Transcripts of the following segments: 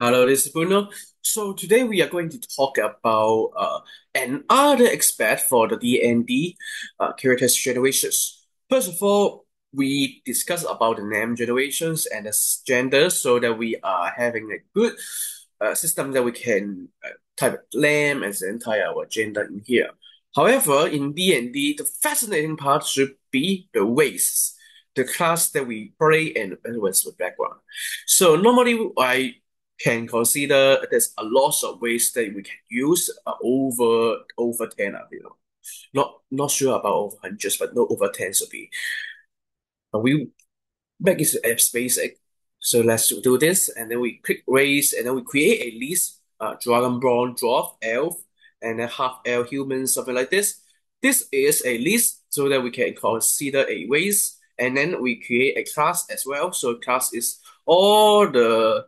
Hello, this is Bruno. So today we are going to talk about another aspect for the DND characters generations. First of all, we discuss about the name generations and the gender so that we are having a good system that we can type name and then type our gender in here. However, in D&D, the fascinating part should be the race, the class that we play and what's the background. So normally I can consider there's a lot of ways that we can use over 10 Not sure about over hundreds, but no over 10 should be. But we make it as basic. So let's do this, and then we click race, and then we create a list, Dragonborn, Dwarf, Elf, and then half elf human, something like this. This is a list so that we can consider a race, and then we create a class as well. So class is all the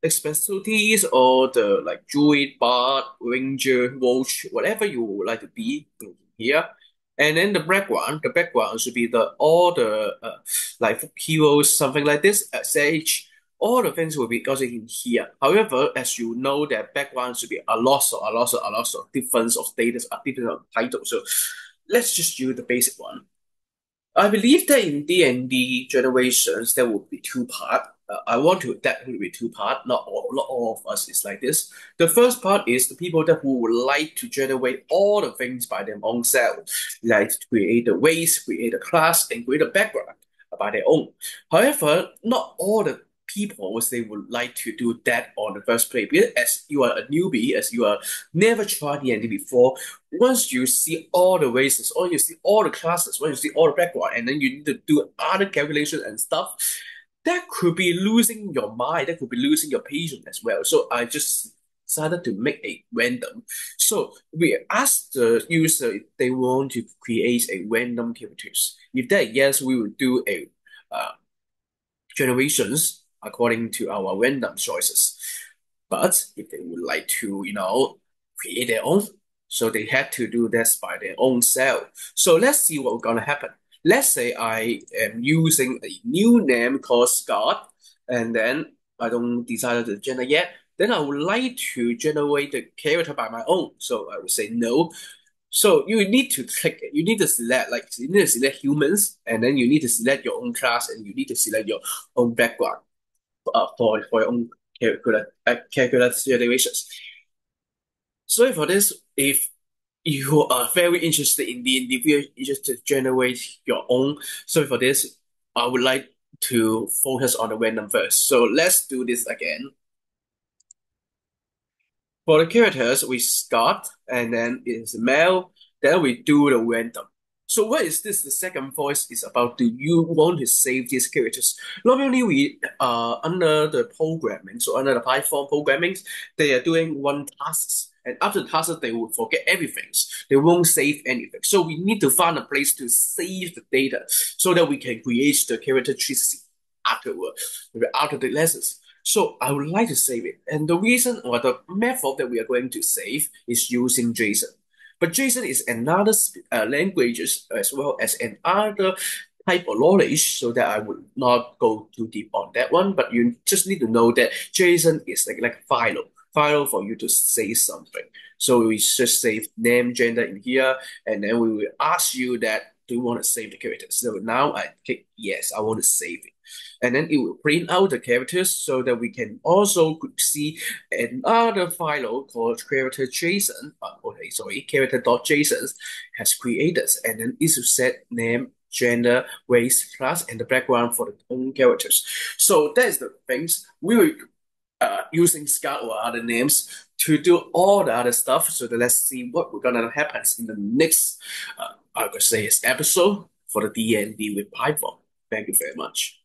specialties or the like druid, bard, ranger, roach, whatever you would like to be in here. And then the background should be the all the like heroes, something like this, sage. All the things will be also in here. However, as you know, that background should be a lot of difference of status, a different of titles. So let's just use the basic one. I believe that in D&D generations, there will be two part. I want to that will be two part. Not all of us is like this. The first part is the people that who would like to generate all the things by their own self, like to create the race, create a class, and create a background by their own. However, not all the people they would like to do that on the first place. Because as you are a newbie, as you are never tried D&D before, once you see all the races, or you see all the classes, once you see all the background, and then you need to do other calculations and stuff, that could be losing your mind, that could be losing your patience as well. So I just decided to make a random. So we asked the user if they want to create a random characters. If that yes, we will do a uh, generations according to our random choices. But if they would like to, create their own, so they had to do this by their own self. So let's see what's gonna happen. Let's say I am using a new name called Scott, and then I don't decide the gender yet. Then I would like to generate the character by my own. So I would say no. So you need to click it. You need to select, like you need to select humans, and then you need to select your own class, and you need to select your own background for your own calculus situations. So for this, if you are very interested in the individual, you just to generate your own. So for this, I would like to focus on the random first. So let's do this again. For the characters, we start and then it's male, then we do the random. So what is this? The second voice is about do you want to save these characters? Normally we under the programming, so under the Python programming, they are doing one task. And after the task, they will forget everything. They won't save anything. So we need to find a place to save the data so that we can create the character tree afterward, after the lessons. So I would like to save it. And the reason or the method that we are going to save is using JSON. But JSON is another languages as well as another type of knowledge, so that I would not go too deep on that one. But you just need to know that JSON is like file for you to say something. So we just save name, gender in here, and then we will ask you that do you want to save the characters? So now I click yes, I want to save it. And then it will print out the characters so that we can also see another file called character.json. Okay, sorry, character.json has created, and then it will set name, gender, race, class, and the background for the own characters. So that's the things we will using Scout or other names to do all the other stuff. So that let's see what we're gonna happen in the next, I could say, episode for the DND with Python. Thank you very much.